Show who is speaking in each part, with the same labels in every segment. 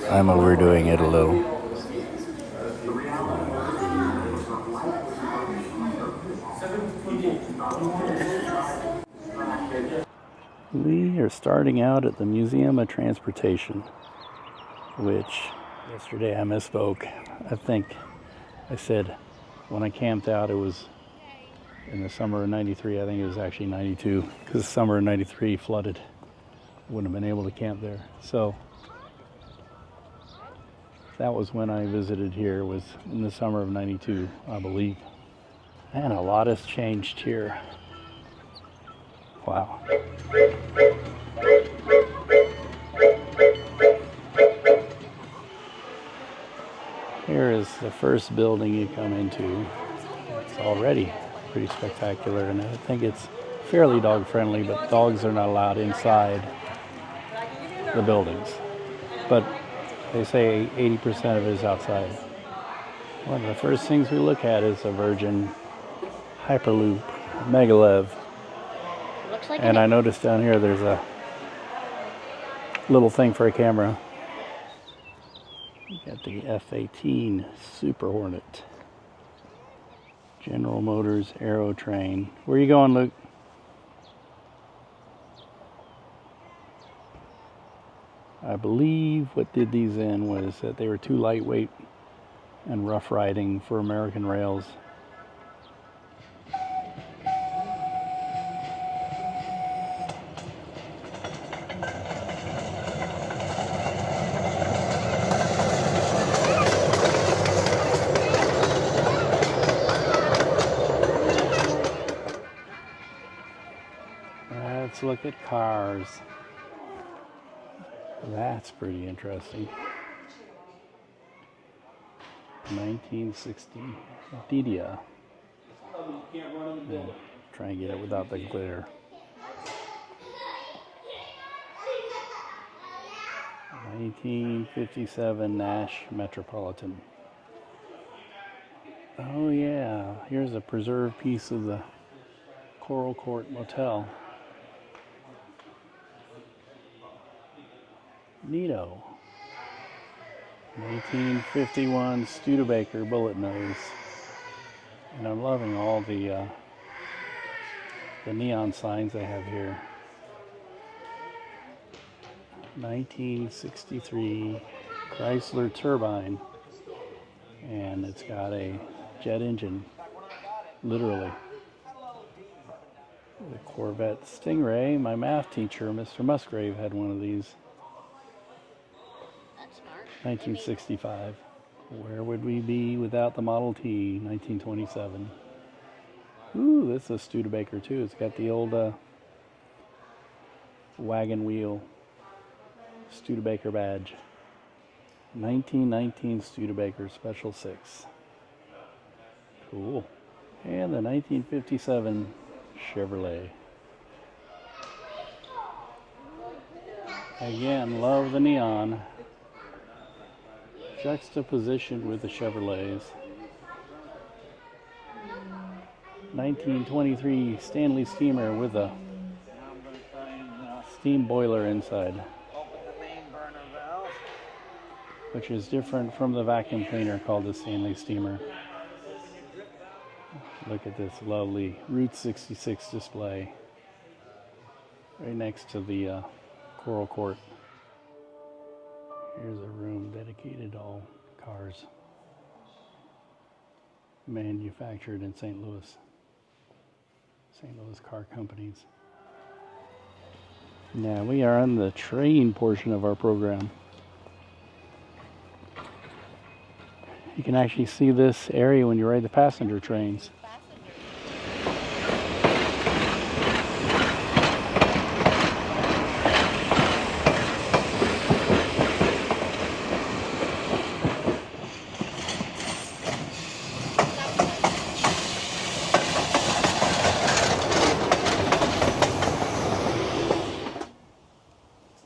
Speaker 1: I'm overdoing it a little. We are starting out at the Museum of Transportation, which yesterday I misspoke. I think I said when I camped out it was in the summer of 93. I think it was actually 92 because the summer of 93 flooded. Wouldn't have been able to camp there. So that was when I visited here, was in the summer of 92, I believe. Man, a lot has changed here. Wow. Here is the first building you come into. It's already pretty spectacular, and I think it's fairly dog friendly, but dogs are not allowed inside the buildings. But they say 80% of it is outside. One of the first things we look at is a Virgin Hyperloop Megalev.
Speaker 2: Looks like
Speaker 1: and I noticed down here there's a little thing for a camera. You got the F-18 Super Hornet. General Motors Aero Train. Where are you going, Luke? I believe what did these in was that they were too lightweight and rough riding for American rails. Let's look at cars. That's pretty interesting. 1960 Didia. Try and get it without the glitter. 1957 Nash Metropolitan. Oh yeah, here's a preserved piece of the Coral Court Motel. Neato. 1951 Studebaker Bullet Nose. And I'm loving all the neon signs they have here. 1963 Chrysler Turbine. And it's got a jet engine, literally. The Corvette Stingray. My math teacher, Mr. Musgrave, had one of these. 1965. Where would we be without the Model T? 1927. Ooh, this is a Studebaker too. It's got the old wagon wheel Studebaker badge. 1919 Studebaker Special 6. Cool. And the 1957 Chevrolet. Again, love the neon. Juxtaposition with the Chevrolets. 1923 Stanley steamer with a steam boiler inside, which is different from the vacuum cleaner called the Stanley steamer. Look at this lovely Route 66 display right next to the Coral Court. Here's a room dedicated to all cars manufactured in St. Louis. St. Louis car companies. Now we are on the train portion of our program. You can actually see this area when you ride the passenger trains.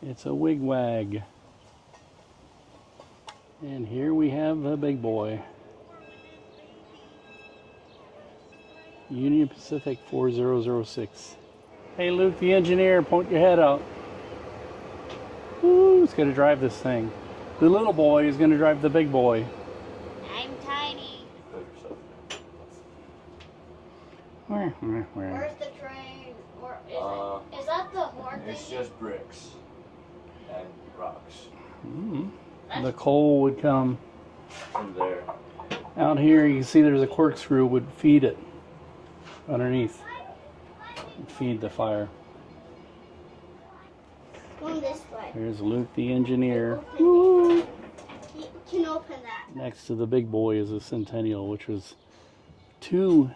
Speaker 1: It's a wigwag. And here we have the big boy. Union Pacific 4006. Hey Luke, the engineer, point your head out. Who's gonna drive this thing? The little boy is going to drive the big boy.
Speaker 2: I'm tiny.
Speaker 1: Where's
Speaker 2: Where's the train? Or is that the horn?
Speaker 3: It's just bricks and rocks
Speaker 1: The coal would come
Speaker 3: from there.
Speaker 1: out here. You can see there's a corkscrew would feed it underneath and feed the fire.
Speaker 2: Going this way.
Speaker 1: Here's Luke the engineer.
Speaker 2: You can open that.
Speaker 1: Next to the big boy is a Centennial, which was 2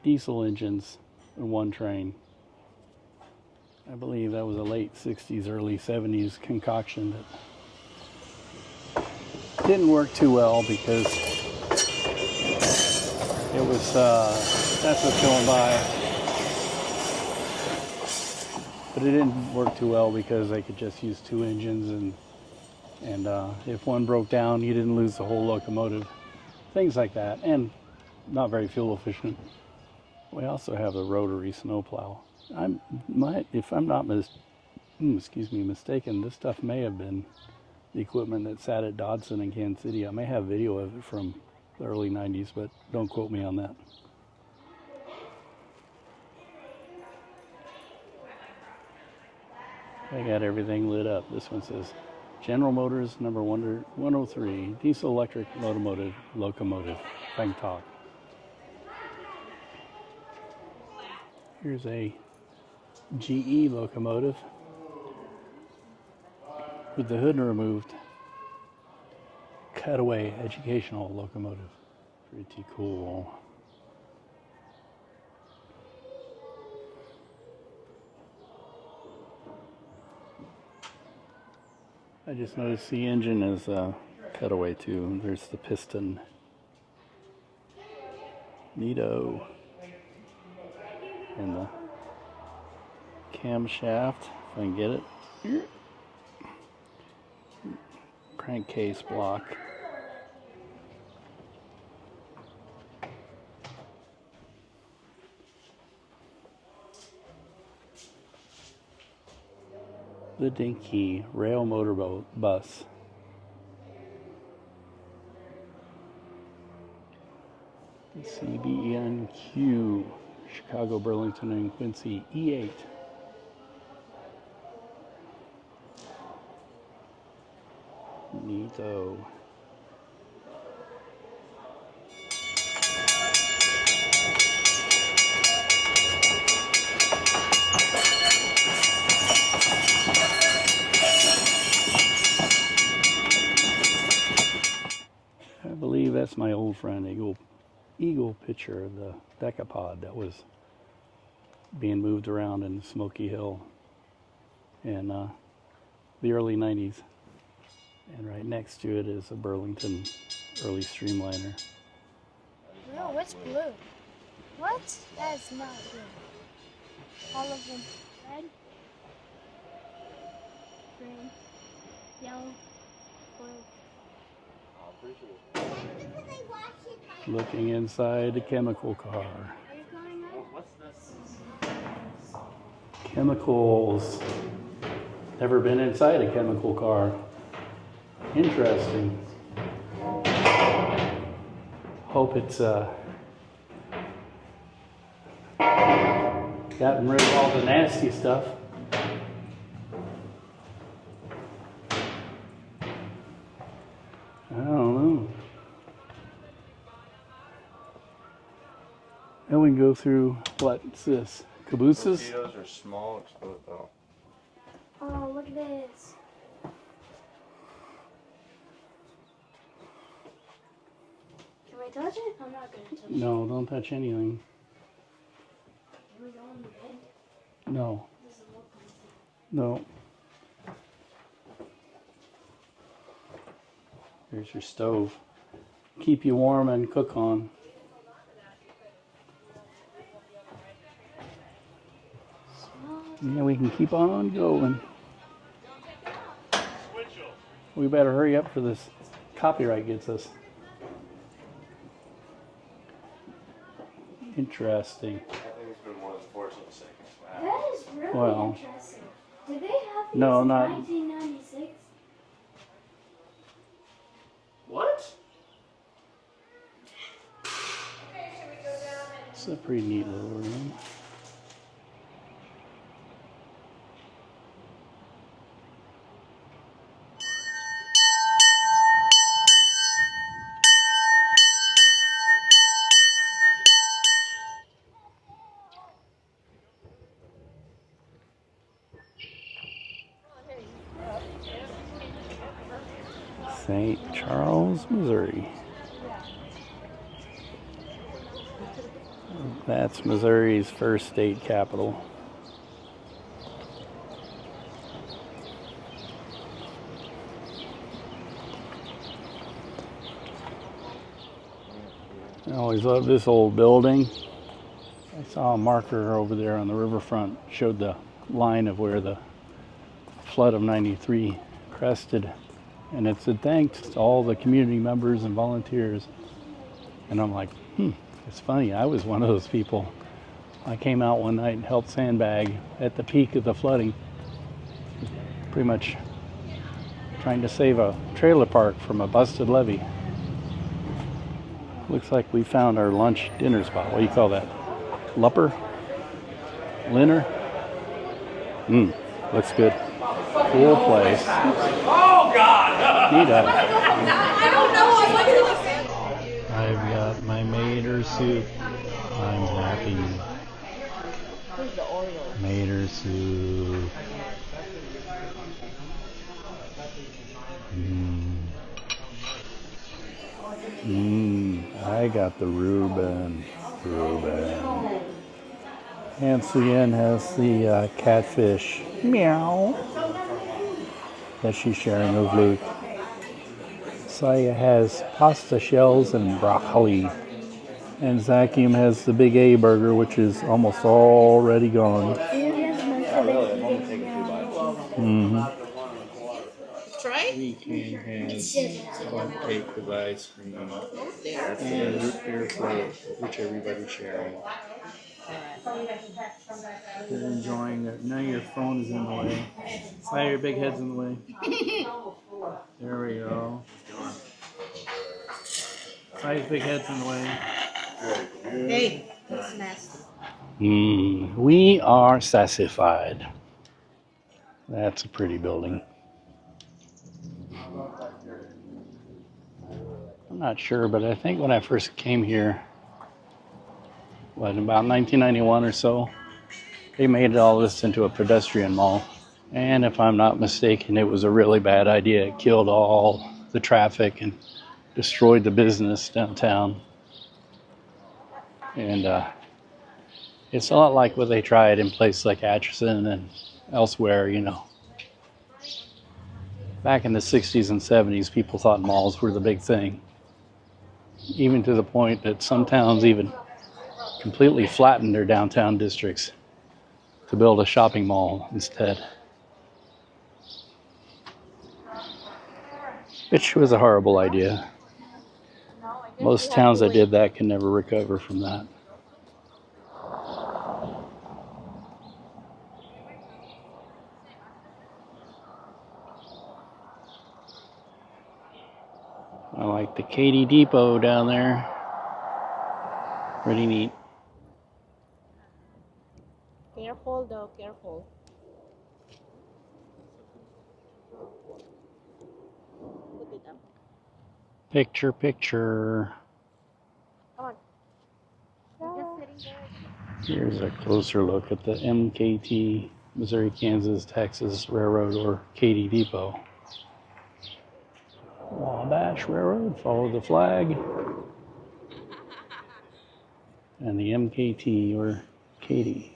Speaker 1: diesel engines in one train. I believe that was a late 60s, early 70s concoction that didn't work too well because it was, that's what's going by. But it didn't work too well because they could just use 2 engines, and if one broke down, you didn't lose the whole locomotive. Things like that, and not very fuel efficient. We also have the rotary snowplow. If I'm not mistaken, this stuff may have been the equipment that sat at Dodson in Kansas City. I may have video of it from the early 90s, but don't quote me on that. I got everything lit up. This one says General Motors number 103 diesel electric locomotive. If I can talk. Here's a GE locomotive with the hood removed. Cutaway educational locomotive. Pretty cool. I just noticed the engine is cutaway too. There's the piston. Neato. And the camshaft, if I can get it. Here. Crankcase block. The Dinky rail motorboat bus. The CBNQ Chicago, Burlington, and Quincy E8. Neato. I believe that's my old friend Eagle picture of the Decapod that was being moved around in Smoky Hill in the early 90s. And right next to it is a Burlington early streamliner.
Speaker 2: No, what's blue? What? That's not blue. All of them. Red, green, yellow, blue.
Speaker 1: Looking inside a chemical car.
Speaker 2: Are you going up?
Speaker 3: What's this?
Speaker 1: Chemicals. Never been inside a chemical car. Interesting. Hope it's gotten rid of all the nasty stuff. I don't know. Then we can go through, what's this? Cabooses?
Speaker 3: Torpedoes are small, explode though.
Speaker 2: Oh, look at this. Can I touch it? I'm not going to touch it.
Speaker 1: No, don't touch anything.
Speaker 2: Can we go on the bed?
Speaker 1: No,
Speaker 2: This is a local thing.
Speaker 1: no. Here's your stove. Keep you warm and cook on. Yeah, we can keep on going. We better hurry up for this copyright gets us. Interesting.
Speaker 3: I think it's been more than 14 seconds. Wow.
Speaker 2: That is really
Speaker 1: Well,
Speaker 2: interesting. Did they have these
Speaker 1: no,
Speaker 2: in
Speaker 1: not-
Speaker 2: 1996?
Speaker 1: It's a pretty neat little room. St. Charles, Missouri. That's Missouri's first state capital. I always loved this old building. I saw a marker over there on the riverfront, showed the line of where the flood of '93 crested. And it said thanks to all the community members and volunteers. And I'm like, it's funny, I was one of those people. I came out one night and helped sandbag at the peak of the flooding. Pretty much trying to save a trailer park from a busted levee. Looks like we found our lunch dinner spot. What do you call that? Lupper? Linner? Looks good. Cool place.
Speaker 3: Oh God!
Speaker 1: Neat up.
Speaker 4: I don't know.
Speaker 1: I've got my mater soup. I'm happy. Mater soup. I got the Reuben. Nancy Ann has the catfish. Meow. That she's sharing with Luke. Saya has pasta shells and broccoli. And Zakium has the Big A burger, which is almost already gone.
Speaker 4: Try?
Speaker 1: We can have one cake with ice cream and root beer float, which everybody's sharing. They're enjoying it. Now your phone is in the way. Why your big head's in the way? There we go. Size big head's in the way.
Speaker 4: Hey, that's nasty.
Speaker 1: We are sassified. That's a pretty building. I'm not sure, but I think when I first came here, in about 1991 or so, they made all this into a pedestrian mall. And if I'm not mistaken, it was a really bad idea. It killed all the traffic and destroyed the business downtown. And it's a lot like what they tried in places like Atchison and elsewhere, you know. Back in the 60s and 70s, people thought malls were the big thing. Even to the point that some towns even completely flattened their downtown districts to build a shopping mall instead. Which was a horrible idea. Most towns that did that can never recover from that. I like the Katy Depot down there. Pretty neat.
Speaker 4: Careful though, careful. Put it up.
Speaker 1: Picture.
Speaker 4: Come on. Just sitting there.
Speaker 1: Here's a closer look at the MKT, Missouri, Kansas, Texas Railroad, or Katy Depot. Wabash Railroad, follow the flag. And the MKT, or Katy.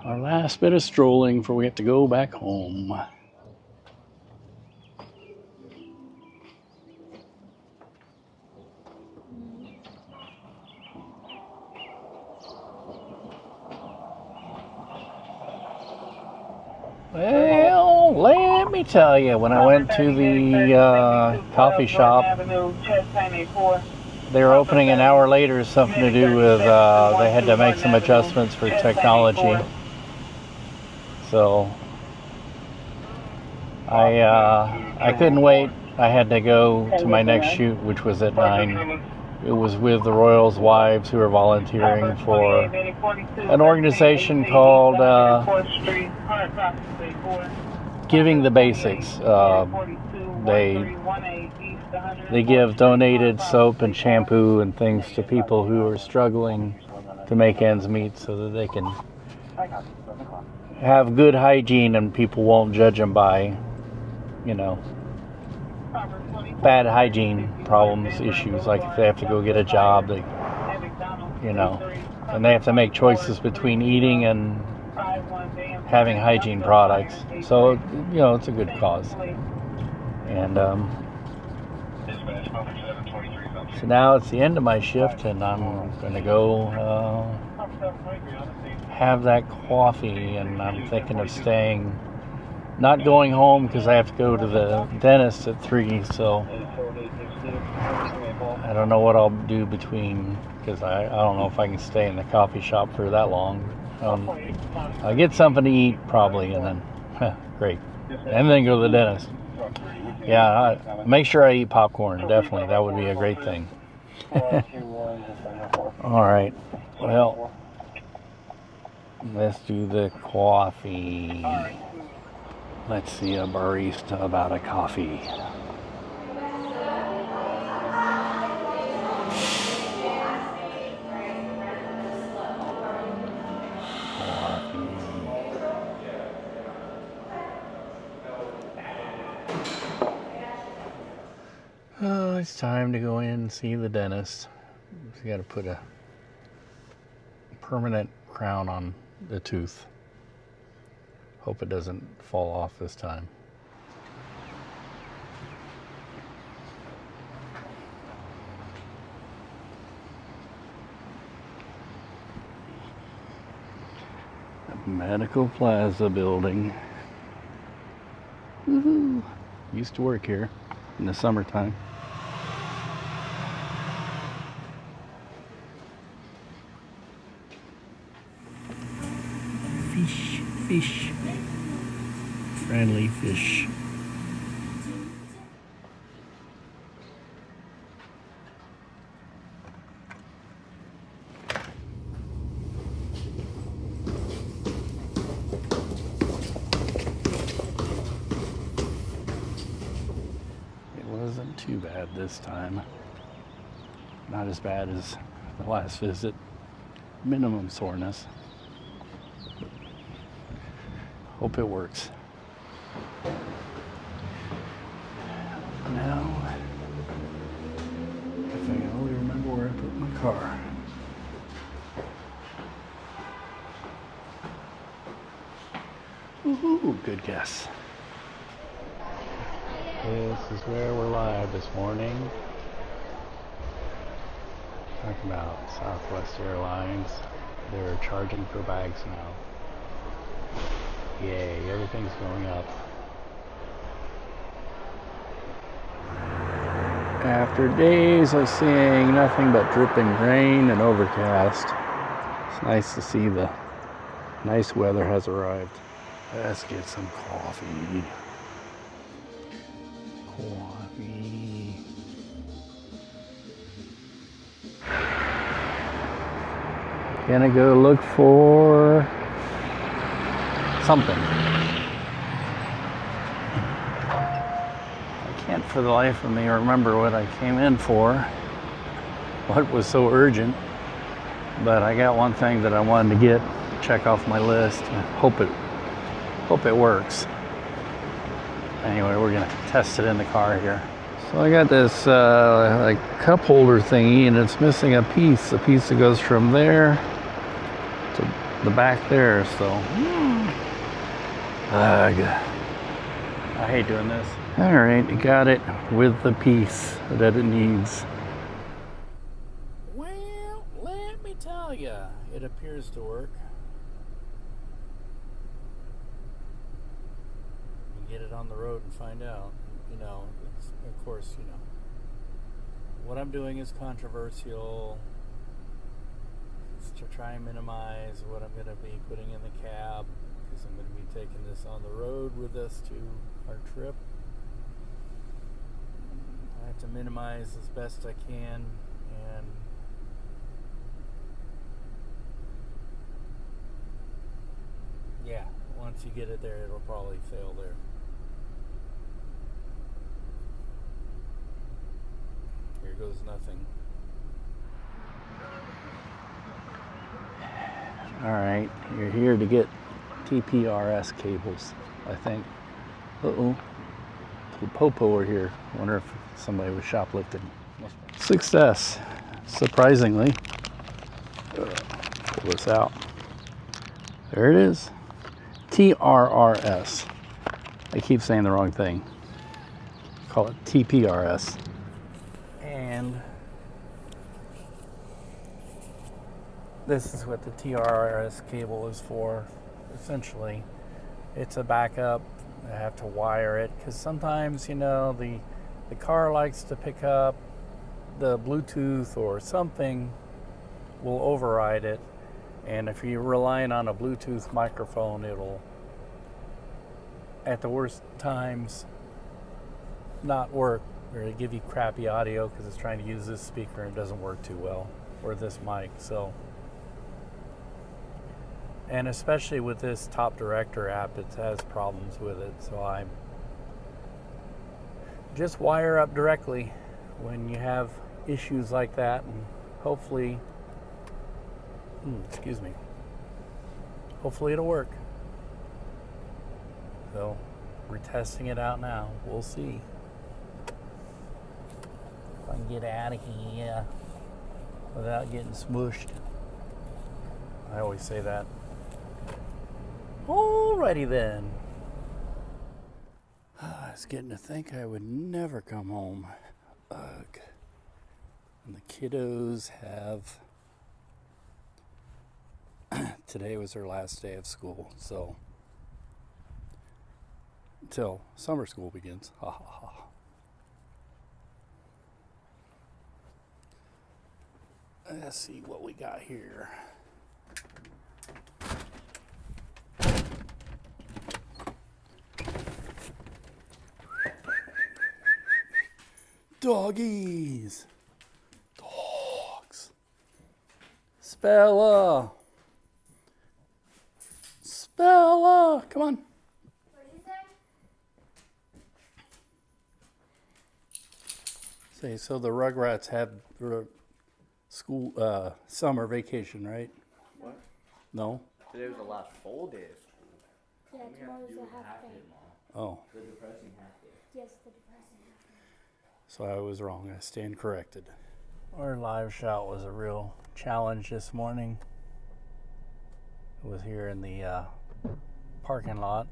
Speaker 1: Our last bit of strolling before we have to go back home. Well, let me tell you, when I went to the coffee shop they're opening an hour later is something to do with they had to make some adjustments for technology. So I couldn't wait. I had to go to my next shoot, which was at 9. It was with the Royals' wives who are volunteering for an organization called Giving the Basics. They give donated soap and shampoo and things to people who are struggling to make ends meet so that they can have good hygiene and people won't judge them by, you know, bad hygiene problems, issues, like if they have to go get a job, they, you know, and they have to make choices between eating and having hygiene products. So, you know, it's a good cause. And so now it's the end of my shift, and I'm going to go have that coffee, and I'm thinking of staying, not going home because I have to go to the dentist at 3, so I don't know what I'll do between, because I don't know if I can stay in the coffee shop for that long. I'll get something to eat probably, and then, great, and then go to the dentist. Yeah, make sure I eat popcorn, definitely, that would be a great thing. Alright, well, let's do the coffee. Let's see a barista about a coffee. Oh, it's time to go in and see the dentist. We got to put a permanent crown on the tooth. Hope it doesn't fall off this time. The Medical Plaza building. Woohoo! Used to work here in the summertime. Fish. Friendly fish. It wasn't too bad this time. Not as bad as the last visit. Minimum soreness. Hope it works. Now, if I can only remember where I put my car. Woohoo, good guess. This is where we're live this morning. Talking about Southwest Airlines. They're charging for bags now. Yay, everything's going up. After days of seeing nothing but dripping rain and overcast, it's nice to see the nice weather has arrived. Let's get some coffee. Gonna go look for something. I can't for the life of me remember what I came in for, what was so urgent, but I got one thing that I wanted to get, check off my list, and hope it works. Anyway, we're gonna test it in the car here. So I got this like cup holder thingy, and it's missing a piece that goes from there to the back there, so I hate doing this. All right, got it with the piece that it needs. Well, let me tell you, it appears to work. You get it on the road and find out. You know, it's, of course, you know, what I'm doing is controversial. It's to try and minimize what I'm going to be putting in the cab, because I'm going to be taking this on the road with us to our trip. I have to minimize as best I can, and yeah, once you get it there, it'll probably fail there. Here goes nothing. Alright, you're here to get TPRS cables, I think. Uh-oh. Little popo over here. Wonder if somebody was shoplifting. Success. Surprisingly. Pull this out. There it is. TRRS. I keep saying the wrong thing. Call it TPRS. And this is what the TRRS cable is for. Essentially, it's a backup. I have to wire it because sometimes, you know, the car likes to pick up the Bluetooth or something will override it. And if you're relying on a Bluetooth microphone, it'll, at the worst times, not work, or to give you crappy audio because it's trying to use this speaker and it doesn't work too well, or this mic. So, and especially with this Top Director app, it has problems with it. So I just wire up directly when you have issues like that, and hopefully, excuse me, hopefully it'll work. So we're testing it out now. We'll see if I can get out of here without getting smushed. I always say that. Alrighty then. I was getting to think I would never come home. Ugh. And the kiddos have... Today was their last day of school, so... Until summer school begins. Ha ha ha. Let's see what we got here. Doggies. Dogs. Spella. Spella. Come on.
Speaker 2: What did you say?
Speaker 1: Say, so the Rugrats have school, summer vacation, right?
Speaker 3: What?
Speaker 1: No?
Speaker 3: Today was the last full day of school.
Speaker 2: Yeah, tomorrow's a half day.
Speaker 1: Oh,
Speaker 3: The depressing half day.
Speaker 2: Yes, the depressing half day.
Speaker 1: so I was wrong. I stand corrected. Our live shot was a real challenge this morning. It was here in the parking lot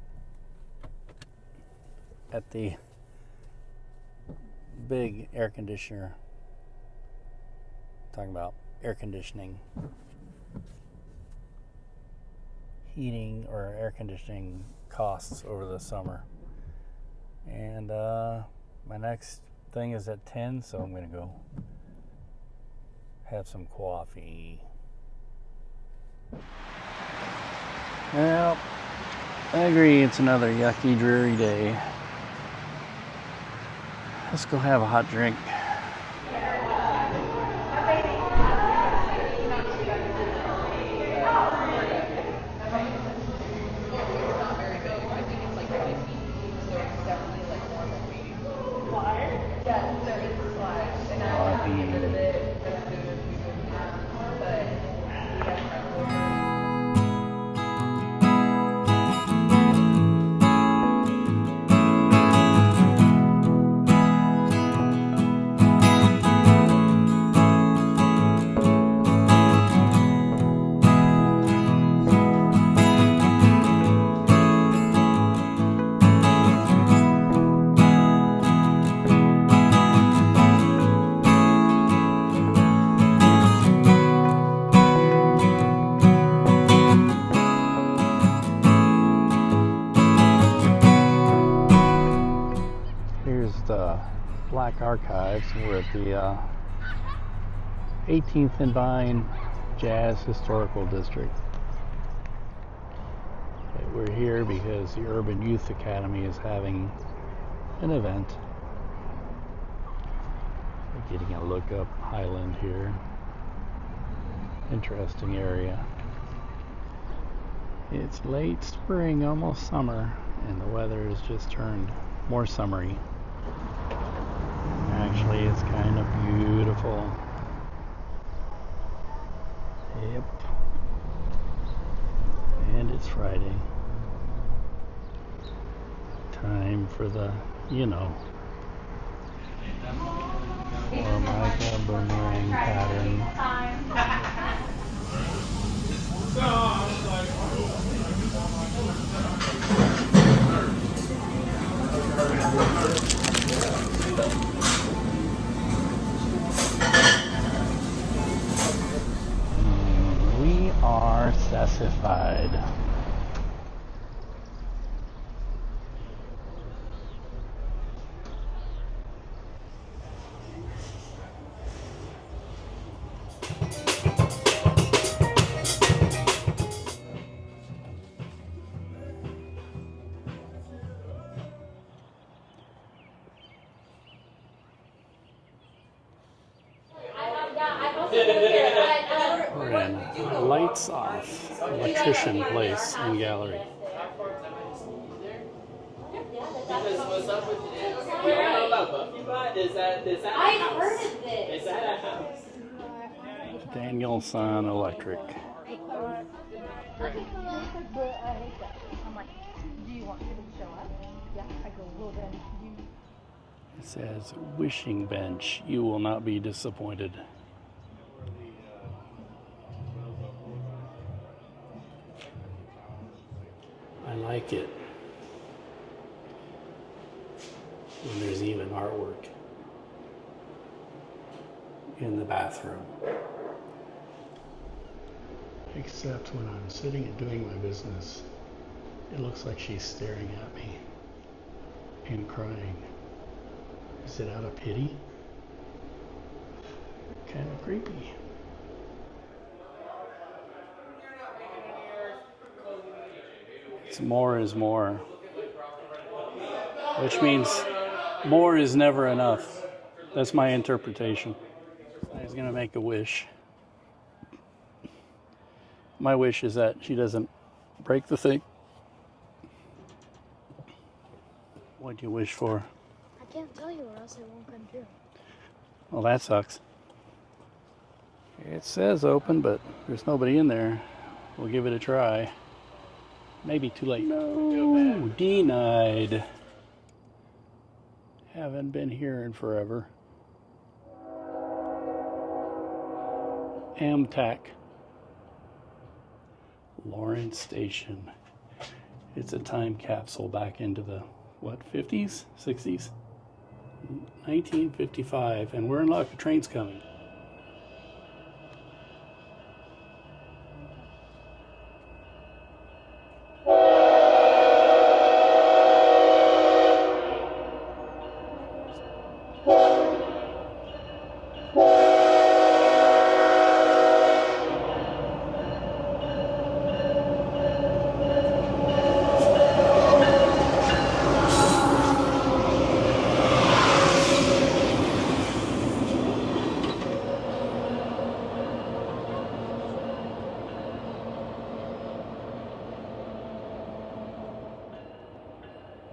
Speaker 1: at the big air conditioner. Talking about air conditioning, heating or air conditioning costs over the summer. And my next thing is at 10, so I'm gonna go have some coffee. Well, I agree, it's another yucky, dreary day. Let's go have a hot drink. Black Archives. We're at the 18th and Vine Jazz Historical District. Okay, we're here because the Urban Youth Academy is having an event. We're getting a look up Highland here. Interesting area. It's late spring, almost summer, and the weather has just turned more summery. Actually, it's kind of beautiful. Yep. And it's Friday. Time for the, Formica boomerang pattern. We are sassified. We're in Lights Off Electrician Place and Gallery.
Speaker 5: What's up with you? You don't know about Buffy Bot? Is that a house? I've heard of this. Is that a house?
Speaker 1: Danielson Electric.
Speaker 4: I'm like, do you want people to show up? Yeah. I go, well then you.
Speaker 1: It says, wishing bench. You will not be disappointed. I like it. And there's even artwork in the bathroom. Except when I'm sitting and doing my business, it looks like she's staring at me and crying. Is it out of pity? Kind of creepy. It's more is more. Which means more is never enough. That's my interpretation. I was going to make a wish. My wish is that she doesn't break the thing. What'd you wish for?
Speaker 2: I can't tell you or else it won't come true.
Speaker 1: Well, that sucks. It says open, but there's nobody in there. We'll give it a try. Maybe too late. No, denied. Haven't been here in forever. Amtrak. Lawrence Station. It's a time capsule back into the, 50s? 60s? 1955, and we're in luck, the train's coming.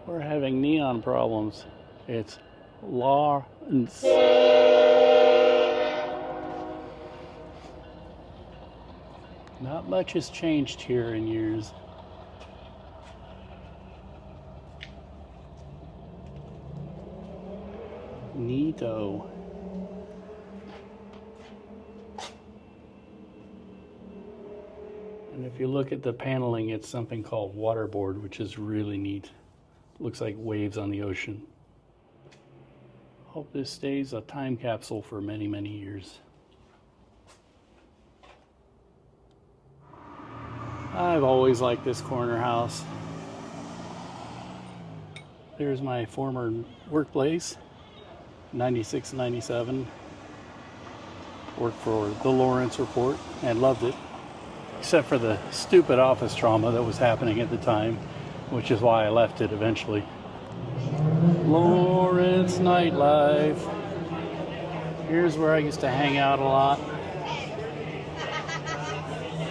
Speaker 1: We're having neon problems. It's Lawrence. Not much has changed here in years. Neato. And if you look at the paneling, it's something called waterboard, which is really neat. Looks like waves on the ocean. Hope this stays a time capsule for many, many years. I've always liked this corner house. There's my former workplace, 96, 97. Worked for the Lawrence Report and loved it, except for the stupid office trauma that was happening at the time, which is why I left it eventually. Lawrence nightlife. Here's where I used to hang out a lot.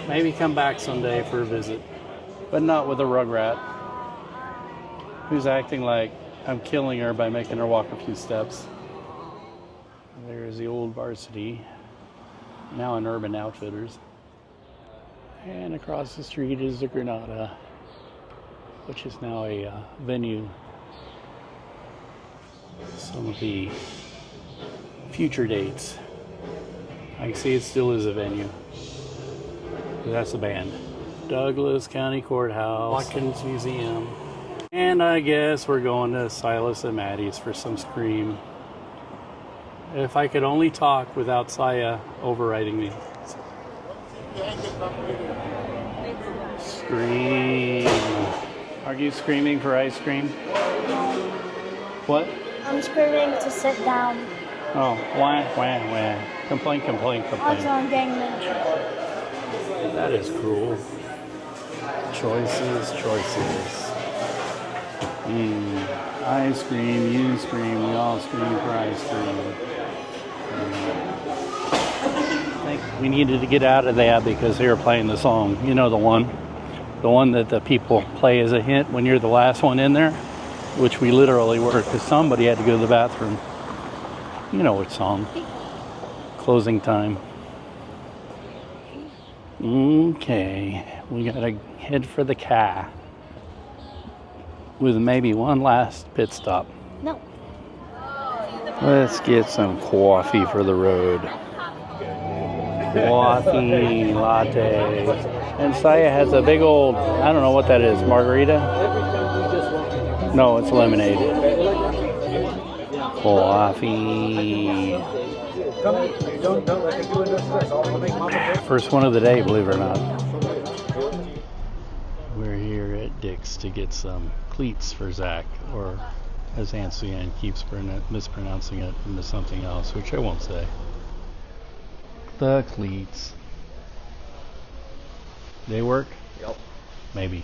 Speaker 1: Maybe come back someday for a visit, but not with a rugrat who's acting like I'm killing her by making her walk a few steps. There's the old Varsity, now an Urban Outfitters. And across the street is the Granada, which is now a venue. Some of the future dates. I can see it still is a venue. That's the band. Douglas County Courthouse, Watkins Museum. And I guess we're going to Silas and Maddie's for some Scream. If I could only talk without Saya overriding me. Scream. Are you screaming for ice cream? What?
Speaker 2: I'm screaming to sit down.
Speaker 1: Oh, wah, wah, wah. Complain, complain,
Speaker 2: Also,
Speaker 1: complain.
Speaker 2: I'm getting the
Speaker 1: That is cruel. Choices, choices. I scream, you scream, we all scream for ice cream. I think we needed to get out of that because they were playing the song. You know the one that the people play as a hint when you're the last one in there, which we literally were because somebody had to go to the bathroom. You know which song. Closing time. Okay, we gotta head for the car with maybe one last pit stop.
Speaker 2: No.
Speaker 1: Let's get some coffee for the road. Coffee latte. And Saya has a big old, I don't know what that is, margarita? No, it's lemonade. Coffee. First one of the day, believe it or not. We're here at Dick's to get some cleats for Zach, or as Aunt Suzanne keeps mispronouncing it into something else, which I won't say. The cleats. They work?
Speaker 3: Yep.
Speaker 1: Maybe.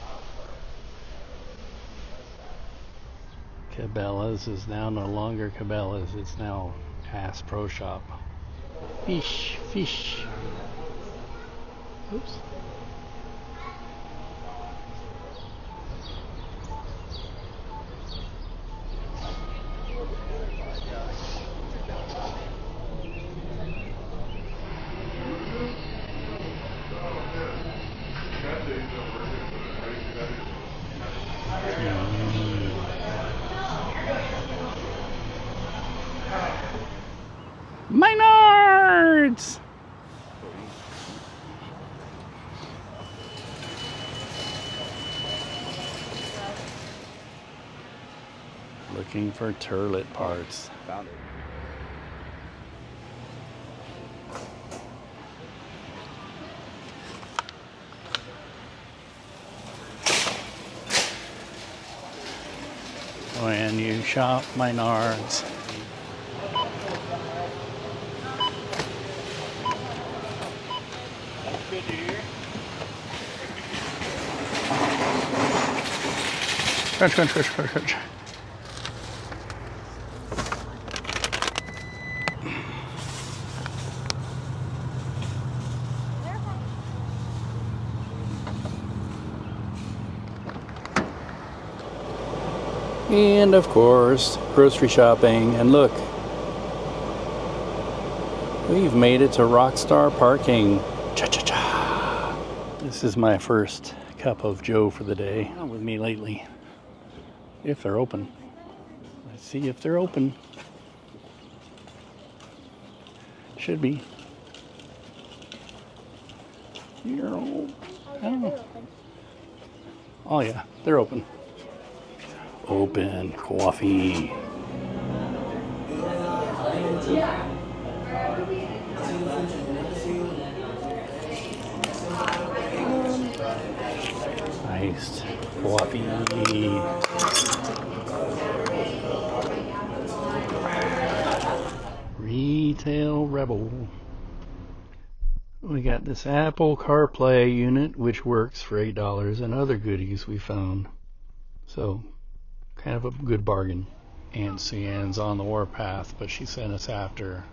Speaker 1: Cabela's is now no longer Cabela's, it's now Ass Pro Shop. Fish, fish. Oops. Maynards! Looking for turlet parts.
Speaker 3: Found it.
Speaker 1: When you shop Maynards. Crunch, crunch, crunch, crunch, crunch. And of course, grocery shopping. And look, we've made it to Rockstar Parking. Cha-cha-cha. This is my first cup of Joe for the day. Not with me lately. If they're open. Let's see if they're open. Should be. Oh yeah, they're open. Open coffee. Iced coffee. Retail Rebel. We got this Apple CarPlay unit, which works for $8, and other goodies we found. So, kind of a good bargain. Aunt Cian's on the warpath, but she sent us after